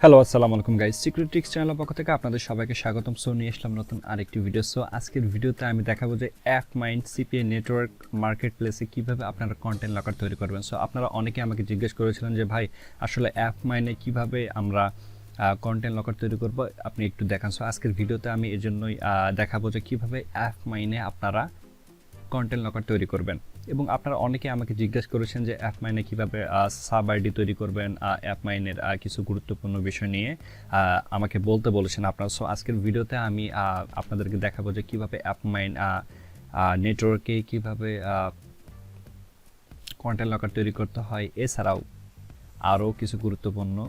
Hello আসসালামু আলাইকুম guys, secret tricks চ্যানেলের পক্ষ থেকে আপনাদের সবাইকে স্বাগতম। সো নিয়ে আসলাম নতুন আরেকটি ভিডিও। সো আজকের ভিডিওতে আমি দেখাবো যে অ্যাপমাইন সিপিএ নেটওয়ার্ক মার্কেট প্লেসে কীভাবে আপনারা কন্টেন্ট লকার তৈরি করবেন। সো আপনারা অনেকে আমাকে জিজ্ঞেস করেছিলেন যে ভাই আসলে অ্যাপমাইনে কীভাবে আমরা কন্টেন্ট লকার তৈরি করব, আপনি একটু দেখান। সো আজকের ভিডিওতে আমি এই জন্যই দেখাবো যে কীভাবে অ্যাপমাইনে আপনারা কন্টেন্ট লকার তৈরি করবেন। এবং আপনারা অনেকে আমাকে জিজ্ঞেস করেছেন যে অ্যাপমাইনে কীভাবে সাব আইডি তৈরি করবেন, অ্যাপমাইনের কিছু গুরুত্বপূর্ণ বিষয় নিয়ে আমাকে বলতে বলেছেন আপনারা। সো আজকের ভিডিওতে আমি আপনাদেরকে দেখাবো যে কীভাবে অ্যাপমাইন নেটওয়ার্কে কীভাবে কন্টেন্ট লকার তৈরি করতে হয়। এছাড়াও আরও কিছু গুরুত্বপূর্ণ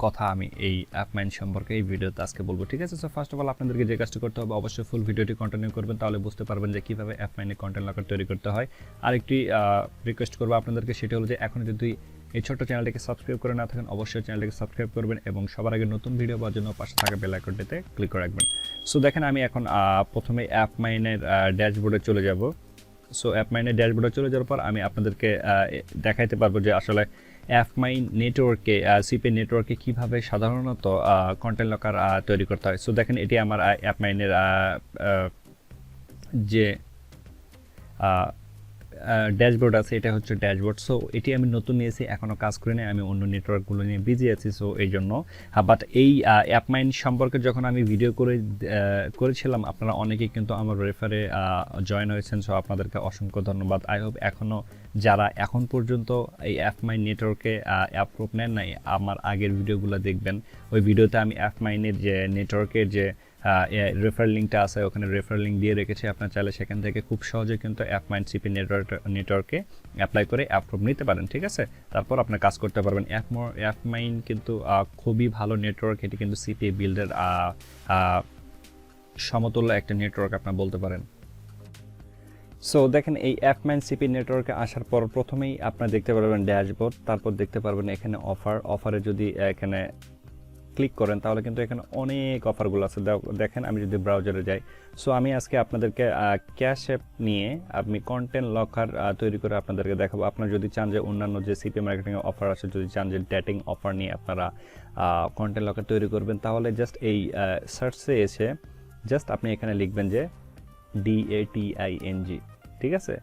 কথা আমি এই অ্যাপমাইন সম্পর্কে এই ভিডিওতে আজকে বলবো, ঠিক আছে। সো ফার্স্ট অফ অল আপনাদেরকে যে কাজটি করতে হবে, অবশ্যই ফুল ভিডিওটি কন্টিনিউ করবেন, তাহলে বুঝতে পারবেন যে কীভাবে অ্যাপমাইনে কন্টেন্ট লকার তৈরি করতে হয়। আরেকটি রিকোয়েস্ট করবো আপনাদেরকে, সেটা হলো যে এখন যদি এই ছোট্ট চ্যানেলটিকে সাবস্ক্রাইব করে না থাকেন, অবশ্যই চ্যানেলটিকে সাবস্ক্রাইব করবেন এবং সবার আগে নতুন ভিডিও পাওয়ার জন্য পাশে থাকা বেল আইকনটিতে ক্লিক করে রাখবেন। সো দেখেন, আমি এখন প্রথমে অ্যাপমাইনের ড্যাশবোর্ডে চলে যাব। সো অ্যাপমাইনের ড্যাশবোর্ডে চলে যাওয়ার পর আমি আপনাদেরকে দেখাইতে পারবো যে আসলে অ্যাপমাইন নেটওয়ার্কে সিপি নেটওয়ার্কে কীভাবে সাধারণত কন্টেন্ট লকার তৈরি করতে হয়। সো দেখেন, এটি আমার অ্যাপমাইনের যে ড্যাশবোর্ড আছে, এটা হচ্ছে ড্যাশবোর্ড। সো এটি আমি নতুন নিয়েছি, এখনও কাজ করি না, আমি অন্য নেটওয়ার্কগুলো নিয়ে বিজি আছি। সো এই জন্য বাট এই অ্যাপমাইন সম্পর্কে যখন আমি ভিডিও করেছিলাম, আপনারা অনেকেই কিন্তু আমার রেফারে জয়েন হয়েছেন। সো আপনাদেরকে অসংখ্য ধন্যবাদ। আই হোপ এখনও যারা এখন পর্যন্ত এই অ্যাপমাইন নেটওয়ার্কে অ্যাপ্রুভ নেন নাই, আমার আগের ভিডিওগুলো দেখবেন। ওই ভিডিওতে আমি অ্যাপমাইনের যে নেটওয়ার্কের যে রেফার লিঙ্কটা আছে, ওখানে রেফার লিঙ্ক দিয়ে রেখেছি। আপনার চাইলে সেখান থেকে খুব সহজে কিন্তু অ্যাপমাইন সিপি নেটওয়ার্কে অ্যাপ্লাই করে অ্যাপ্রুভ নিতে পারেন, ঠিক আছে। তারপর আপনার কাজ করতে পারবেন। অ্যাপমাইন কিন্তু খুবই ভালো নেটওয়ার্ক, এটি কিন্তু সিপি বিল্ডের সমতুল্য একটা নেটওয়ার্ক আপনার বলতে পারেন। সো দেখেন, এই অ্যাপমাইন সিপি নেটওয়ার্কে আসার পর প্রথমেই আপনারা দেখতে পারবেন ড্যাশবোর্ড, তারপর দেখতে পারবেন এখানে অফারে যদি এখানে ক্লিক করেন তাহলে কিন্তু এখানে অনেক অফারগুলো আছে। দেখেন, আমি যদি ব্রাউজারে যাই, সো আমি আজকে আপনাদেরকে ক্যাশ অ্যাপ নিয়ে আমি কন্টেন্ট লকার তৈরি করে আপনাদেরকে দেখাবো। আপনারা যদি চান যে অন্যান্য যে সিপি মার্কেটিংয়ের অফার আছে, যদি চান যে ডেটিং অফার নিয়ে আপনারা কন্টেন্ট লকার তৈরি করবেন, তাহলে জাস্ট এই সার্চে এসে জাস্ট আপনি এখানে লিখবেন যে DATING, ঠিক আছে।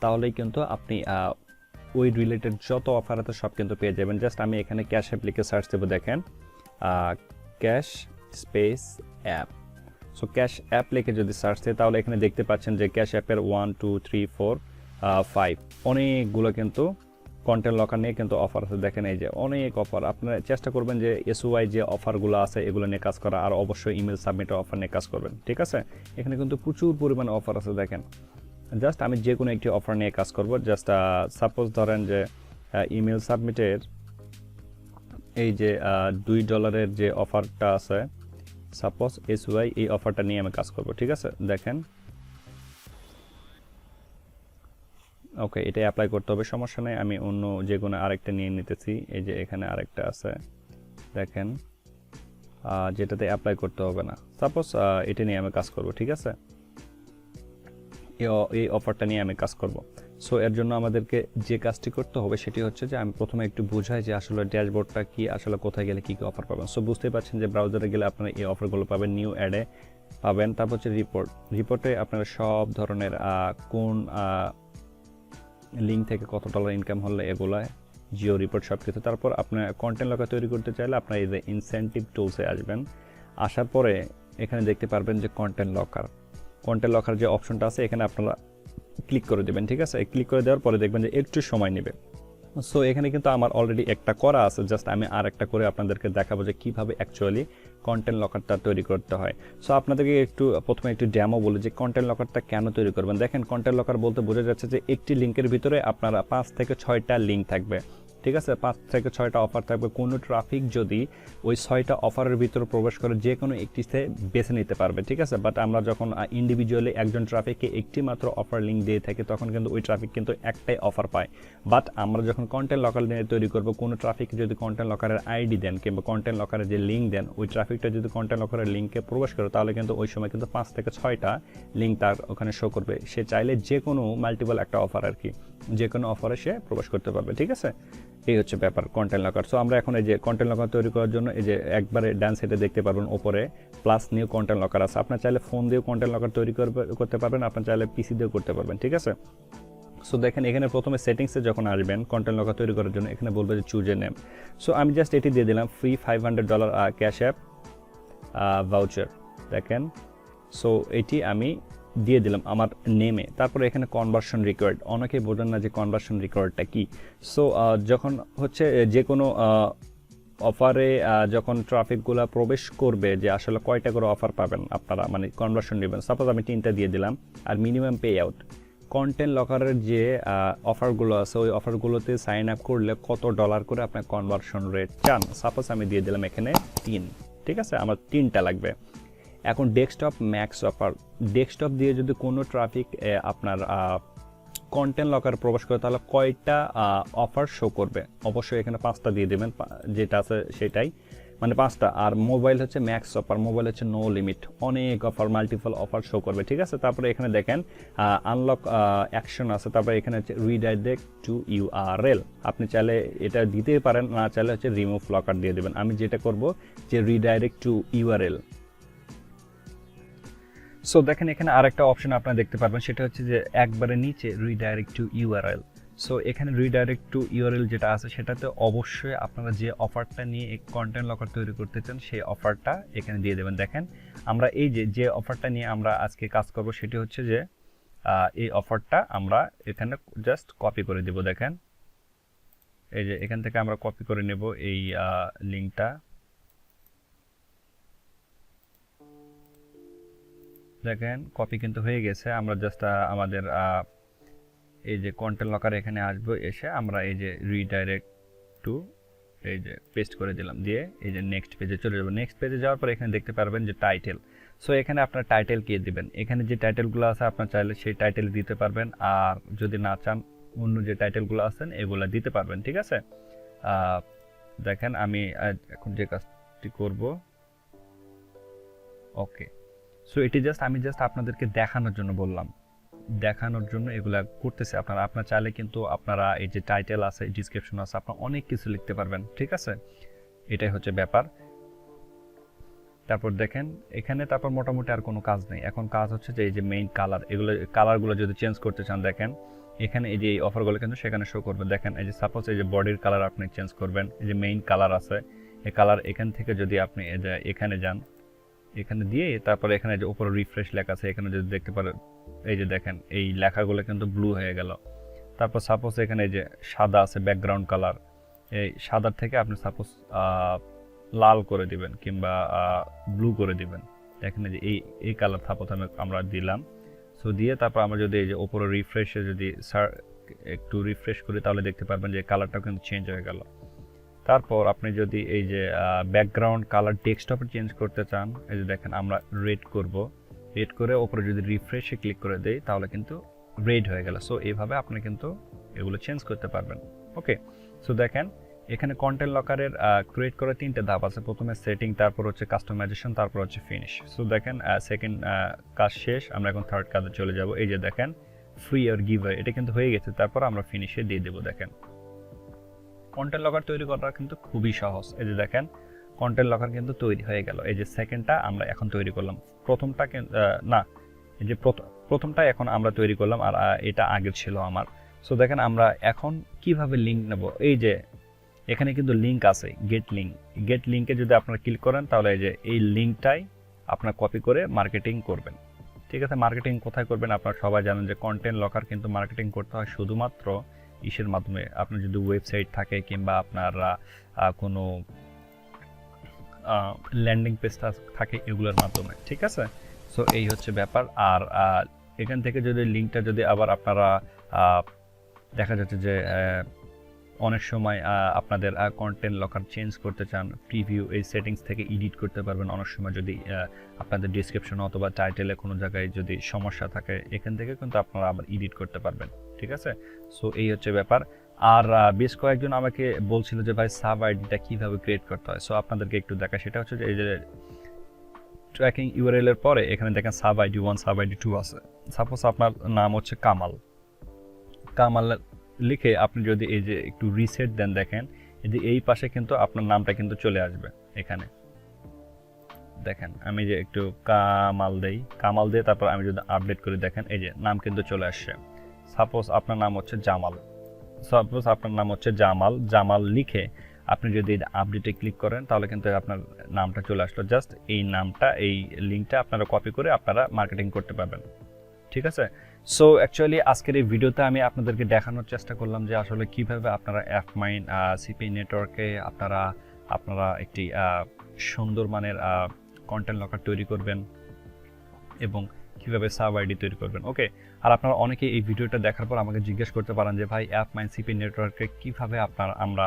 তাহলেই কিন্তু আপনি ওই রিলেটেড যত অফার আছে সব কিন্তু পেয়ে যাবেন। জাস্ট আমি এখানে ক্যাশ অ্যাপ লিখে সার্চ দেবো, দেখেন cash space app. So cash app লিখে যদি সার্চ দেয় তাহলে এখানে দেখতে পাচ্ছেন যে ক্যাশ অ্যাপের 1 2 3 4 5 অনেকগুলো কিন্তু কন্টেন্ট লকার নিয়ে কিন্তু অফার আছে। দেখেন, এই যে অনেক অফার। আপনারা চেষ্টা করবেন যে SOI যে অফারগুলো আছে এগুলো নিয়ে কাজ করা, আর অবশ্যই ইমেল সাবমিটের অফার নিয়ে কাজ করবেন, ঠিক আছে। এখানে কিন্তু প্রচুর পরিমাণে অফার আছে। দেখেন, জাস্ট আমি যে কোনো একটি অফার নিয়ে কাজ করব। জাস্ট সাপোজ ধরেন যে ইমেল সাবমিটের এই যে $2 যে অফারটা আছে, সাপোজ SOI, এই অফারটা নিয়ে আমি কাজ করব, ঠিক আছে। দেখেন, ওকে, এটা অ্যাপ্লাই করতে হবে, সমস্যা নেই। আমি অন্য যে কোনো আরেকটা নিয়ে নিতেছি। এই যে এখানে আরেকটা আছে, দেখেন, যেটাতে অ্যাপ্লাই করতে হবে না। সাপোজ এটা নিয়ে আমি কাজ করব, ঠিক আছে। এই অফারটা নিয়ে আমি কাজ করব। সো এর জন্য আমাদেরকে যে কাজটি করতে হবে সেটি হচ্ছে যে আমি প্রথমে একটু বোঝাই যে আসলে ড্যাশবোর্ডটা কি, আসলে কোথায় গেলে কী কী অফার পাবেন। সো বুঝতেই পারছেন যে ব্রাউজারে গেলে আপনারা এই অফারগুলো পাবেন, নিউ অ্যাডে পাবেন। তারপর হচ্ছে রিপোর্টে আপনারা সব ধরনের কোন লিঙ্ক থেকে কত ডলার ইনকাম হলে এগুলো জিও রিপোর্ট সব কিছু। তারপর আপনার কন্টেন্ট লকার তৈরি করতে চাইলে আপনারা এই যে ইনসেন্টিভ টুলসে আসবেন। আসার পরে এখানে দেখতে পারবেন যে কন্টেন্ট লকার যে অপশনটা আছে, এখানে আপনারা ক্লিক করে দেবেন, ঠিক আছে। ক্লিক করে দেওয়ার পরে দেখবেন যে একটু সময় নেবে। সো এখানে কিন্তু আমার অলরেডি একটা করা আছে, জাস্ট আমি আর একটা করে আপনাদেরকে দেখাবো যে কীভাবে অ্যাকচুয়ালি কন্টেন্ট লকারটা তৈরি করতে হয়। সো আপনাদেরকে প্রথমে একটু ডেমো বলি যে কন্টেন্ট লকারটা কেন তৈরি করবেন। দেখেন, কন্টেন্ট লকার বলতে বোঝা যাচ্ছে যে একটি লিঙ্কের ভিতরে আপনারা 5 থেকে 6টা লিঙ্ক থাকবে, ঠিক আছে। 5 থেকে 6টা অফার থাকবে। কোনো ট্রাফিক যদি ওই 6টা অফারের ভিতরে প্রবেশ করে যে কোনো একটিতে বেছে নিতে পারবে, ঠিক আছে। বাট আমরা যখন ইন্ডিভিজুয়ালি একজন ট্রাফিককে একটি মাত্র অফার লিঙ্ক দিয়ে থাকি, তখন কিন্তু ওই ট্রাফিক কিন্তু একটাই অফার পায়। বাট আমরা যখন কন্টেন্ট লকার নিয়ে তৈরি করব, কোনো ট্রাফিক যদি কন্টেন্ট লকারের আইডি দেন কিংবা কন্টেন্ট লকারের যে লিঙ্ক দেন, ওই ট্রাফিকটা যদি কন্টেন্ট লকারের লিঙ্কে প্রবেশ করে, তাহলে কিন্তু ওই সময় কিন্তু 5 থেকে 6টা লিঙ্ক তার ওখানে শো করবে। সে চাইলে যে কোনো মাল্টিপল একটা অফার আর কি, যে কোনো অফারে সে প্রবেশ করতে পারবে। ঠিক আছে, এই হচ্ছে ব্যাপার কন্টেন্ট লকার। সো আমরা এখন এই যে কন্টেন্ট লকার তৈরি করার জন্য এই যে একবারে ডান সাইডে দেখতে পারবেন ওপরে প্লাস নিউ কন্টেন্ট লকার আছে। আপনার চাইলে ফোন দিয়েও কন্টেন্ট লকার তৈরি করতে পারবেন, আপনার চাইলে পিসি দিয়েও করতে পারবেন। ঠিক আছে, সো দেখেন এখানে প্রথমে সেটিংসে যখন আসবেন কন্টেন্ট লকার তৈরি করার জন্য এখানে বলবে যে চুজ এ নেম। সো আমি জাস্ট এটি দিয়ে দিলাম ফ্রি $500 ক্যাশ অ্যাপ ভাউচার। দেখেন, সো এটি আমি দিয়ে দিলাম আমার নেমে। তারপরে এখানে কনভার্সন রিকোয়ার্ড, অনেকেই বোঝেন না যে কনভার্সন রিকোয়ার্ডটা কি। সো যখন হচ্ছে যে কোনো অফারে যখন ট্রাফিকগুলো প্রবেশ করবে যে আসলে কয়টা করে অফার পাবেন আপনারা, মানে কনভার্সন নেবেন। সাপোজ আমি 3টা দিয়ে দিলাম। আর মিনিমাম পে আউট, কন্টেন্ট লকারের যে অফারগুলো আছে ওই অফারগুলোতে সাইন আপ করলে কত ডলার করে আপনার কনভার্সন রেট চান। সাপোজ আমি দিয়ে দিলাম এখানে 3। ঠিক আছে, আমার 3টা লাগবে। এখন ডেস্কটপ ম্যাক্স অফার, ডেস্কটপ দিয়ে যদি কোনো ট্রাফিক আপনার কন্টেন্ট লকার প্রবেশ করে তাহলে কয়টা অফার শো করবে। অবশ্যই এখানে 5টা দিয়ে দেবেন, যেটা আছে সেটাই, মানে 5টা। আর মোবাইল হচ্ছে ম্যাক্স অফার, মোবাইল হচ্ছে নো লিমিট, অনেক অফার, মাল্টিপল অফার শো করবে। ঠিক আছে, তারপরে এখানে দেখেন আনলক অ্যাকশন আছে। তারপরে এখানে হচ্ছে রিডাইরেক্ট টু ইউআরএল, আপনি চাইলে এটা দিতে পারেন, না চাইলে হচ্ছে রিমুভ লকার দিয়ে দেবেন। আমি যেটা করব যে রিডাইরেক্ট টু ইউআরএল। সো দেখেন এখানে আরেকটা অপশন আপনারা দেখতে পারবেন, সেটা হচ্ছে যে একবারে নিচে রিডাইরেক্ট টু ইউআরএল। সো এখানে রিডাইরেক্ট টু ইউআরএল যেটা আছে সেটাতে অবশ্যই আপনারা যে অফারটা নিয়ে কন্টেন্ট লকার তৈরি করতে চান সেই অফারটা এখানে দিয়ে দেবেন। দেখেন আমরা এই যে অফারটা নিয়ে আমরা আজকে কাজ করব সেটি হচ্ছে যে এই অফারটা আমরা এখানে জাস্ট কপি করে দেব। দেখেন এই যে এখান থেকে আমরা কপি করে নেব এই লিঙ্কটা। দেখেন কপি কিন্তু হয়ে গেছে। আমরা জাস্ট আমাদের এই যে কন্টেন্ট লকার এখানে আসবো, এসে আমরা এই যে রিডাইরেক্ট টু এই যে পেস্ট করে দিলাম, দিয়ে এই যে নেক্সট পেজে চলে যাবো। নেক্সট পেজে যাওয়ার পর এখানে দেখতে পারবেন যে টাইটেল। সো এখানে আপনার টাইটেল কে দিবেন, এখানে যে টাইটেলগুলো আছে আপনার চাইলে সেই টাইটেল দিতে পারবেন, আর যদি না চান অন্য যে টাইটেলগুলো আছেন এগুলো দিতে পারবেন। ঠিক আছে, দেখেন আমি এখন যে কাজটি করব, ওকে। সো এটি আমি জাস্ট আপনাদেরকে দেখানোর জন্য বললাম, দেখানোর জন্য এগুলা করতেছে। আপনার চাইলে কিন্তু আপনারা এই যে টাইটেল আছে, ডিসক্রিপশন আছে, আপনারা অনেক কিছু লিখতে পারবেন। ঠিক আছে, এটাই হচ্ছে ব্যাপার। তারপর দেখেন এখানে তারপর মোটামুটি আর কোনো কাজ নেই। এখন কাজ হচ্ছে যে এই যে মেইন কালার, এগুলো কালারগুলো যদি চেঞ্জ করতে চান দেখেন এখানে এই যে এই অফারগুলো কিন্তু সেখানে শো করবে। দেখেন এই যে সাপোজ এই যে বডির কালার আপনি চেঞ্জ করবেন, এই যে মেইন কালার আছে এই কালার, এখান থেকে যদি আপনি এই যে এখানে যান, এখানে দিয়ে তারপরে এখানে যে উপরে রিফ্রেশ লেখা আছে এখানে যদি দেখতে পারেন এই যে দেখেন এই লেখাগুলো কিন্তু ব্লু হয়ে গেল। তারপর সাপোজ এখানে এই যে সাদা আছে ব্যাকগ্রাউন্ড কালার, এই সাদার থেকে আপনি সাপোজ লাল করে দিবেন কিংবা ব্লু করে দিবেন। দেখেন যে এই কালার সাপোজ আমরা দিলাম। সো দিয়ে তারপর আমরা যদি এই যে উপরে রিফ্রেশে যদি একটু রিফ্রেশ করি তাহলে দেখতে পারবেন যে কালারটাও কিন্তু চেঞ্জ হয়ে গেল। তারপর আপনি যদি এই যে ব্যাকগ্রাউন্ড কালার ডেস্কটপে চেঞ্জ করতে চান, এই যে দেখেন আমরা রেড করব, রেড করে ওপরে যদি রিফ্রেশে ক্লিক করে দেই তাহলে কিন্তু রেড হয়ে গেল। সো এইভাবে আপনি কিন্তু এগুলো চেঞ্জ করতে পারবেন। ওকে, সো দেখেন এখানে কন্টেন্ট লকারের ক্রিয়েট করার 3টে ধাপ আছে। প্রথমে সেটিং, তারপর হচ্ছে কাস্টমাইজেশন, তারপর হচ্ছে ফিনিশ। সো দেখেন সেকেন্ড কাজ শেষ, আমরা এখন থার্ড কাজে চলে যাব। এই যে দেখেন ফ্রি আর গিভওয়ে, এটা কিন্তু হয়ে গেছে। তারপর আমরা ফিনিশে দিয়ে দেবো। দেখেন কন্টেন্ট লকার তৈরি করা কিন্তু খুবই সহজ। এই যে দেখেন কন্টেন্ট লকার কিন্তু তৈরি হয়ে গেল। এই যে সেকেন্ডটা আমরা এখন তৈরি করলাম, প্রথমটা না, এই যে প্রথমটা এখন আমরা তৈরি করলাম, আর এটা আগে ছিল আমার। সো দেখেন আমরা এখন কিভাবে লিঙ্ক নেব। এই যে এখানে কিন্তু লিঙ্ক আছে, গেট লিঙ্কে যদি আপনারা ক্লিক করেন তাহলে এই যে এই লিঙ্কটাই আপনারা কপি করে মার্কেটিং করবেন। ঠিক আছে, মার্কেটিং কোথায় করবেন আপনারা সবাই জানেন যে কন্টেন্ট লকার কিন্তু মার্কেটিং করতে হয় শুধুমাত্র ইসের মাধ্যমে। আপনার যদি ওয়েবসাইট থাকে কিংবা আপনার কোনো ল্যান্ডিং পেজ থাকে এগুলোর মাধ্যমে। ঠিক আছে, সো এই হচ্ছে ব্যাপার। আর এখান থেকে যদি লিঙ্কটা যদি আবার আপনারা দেখা যাচ্ছে যে অনেক সময় আপনাদের কন্টেন্ট লকার চেঞ্জ করতে চান, প্রিভিউ এই সেটিংস থেকে এডিট করতে পারবেন। অনেক সময় যদি আপনাদের ডিসক্রিপশন অথবা টাইটেলে কোনো জায়গায় যদি সমস্যা থাকে এখান থেকে কিন্তু আপনারা আবার এডিট করতে পারবেন। ঠিক আছে, সো এই হচ্ছে ব্যাপার। আর বেশ কয়েকজন আমাকে বলছিল যে ভাই সাব আইডিটা কীভাবে ক্রিয়েট করতে হয়। সো আপনাদেরকে একটু দেখা, সেটা হচ্ছে যে এই যে ট্র্যাকিং ইউআরএল এর পরে এখানে দেখেন সাব আইডি 1 সাব আইডি 2 আছে। সাপোজ আপনার নাম হচ্ছে কামাল, লিখে আপনি যদি এই যে একটু রিসেট দেন, দেখেন এই যে এই পাশে কিন্তু আপনার নামটা কিন্তু চলে আসবে এখানে। দেখেন আমি যে একটু কামাল দেই, কামাল দিয়ে তারপর আমি যদি আপডেট করি, দেখেন এই যে নাম কিন্তু চলে আসছে। সাপোজ আপনার নাম হচ্ছে জামাল, জামাল লিখে আপনি যদি আপডেটে ক্লিক করেন তাহলে কিন্তু আপনার নামটা চলে আসলো। জাস্ট এই নামটা, এই লিঙ্কটা আপনারা কপি করে আপনারা মার্কেটিং করতে পারবেন। ঠিক আছে। সো অ্যাকচুয়ালি আজকের এই ভিডিওতে আমি আপনাদেরকে দেখানোর চেষ্টা করলাম যে আসলে কিভাবে আপনারা অ্যাপমাইন সিপি নেটওয়ার্কে আপনারা একটি সুন্দর মানের কন্টেন্ট লকার তৈরি করবেন এবং কিভাবে সাব আইডি তৈরি করবেন। ওকে, আর আপনারা অনেকেই এই ভিডিওটা দেখার পর আমাকে জিজ্ঞেস করতে পারেন যে ভাই অ্যাপমাইন সিপি নেটওয়ার্কে কিভাবে আমরা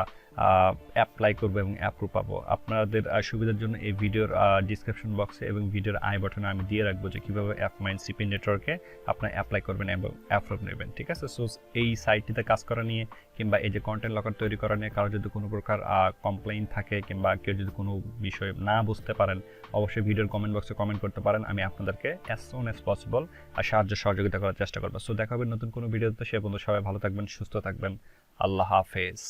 অ্যাপ্লাই করবো এবং অ্যাপ্রুভ পাবো। আপনাদের সুবিধার জন্য এই ভিডিওর ডিসক্রিপশন বক্সে এবং ভিডিওর আই বাটনে আমি দিয়ে রাখবো যে কীভাবে অ্যাপমাইন সিপি নেটওয়ার্কে আপনারা অ্যাপ্লাই করবেন এবং অ্যাপ্রুভ নেবেন। ঠিক আছে। সো এই সাইটটিতে কাজ করা নিয়ে কিংবা এই যে কন্টেন্ট লকার তৈরি করা নিয়ে কারো যদি কোনো প্রকার কমপ্লেইন থাকে কিংবা কেউ যদি কোনো বিষয় না বুঝতে পারেন, অবশ্যই ভিডিওর কমেন্ট বক্সে কমেন্ট করতে পারেন। আমি আপনাদেরকে অ্যাজ সুন অ্যাজ পসিবল সাহায্য সহযোগিতা করার চেষ্টা করবো। সো দেখা হবে নতুন কোনো ভিডিওতে। সে পর্যন্ত সবাই ভালো থাকবেন, সুস্থ থাকবেন। আল্লাহ হাফেজ।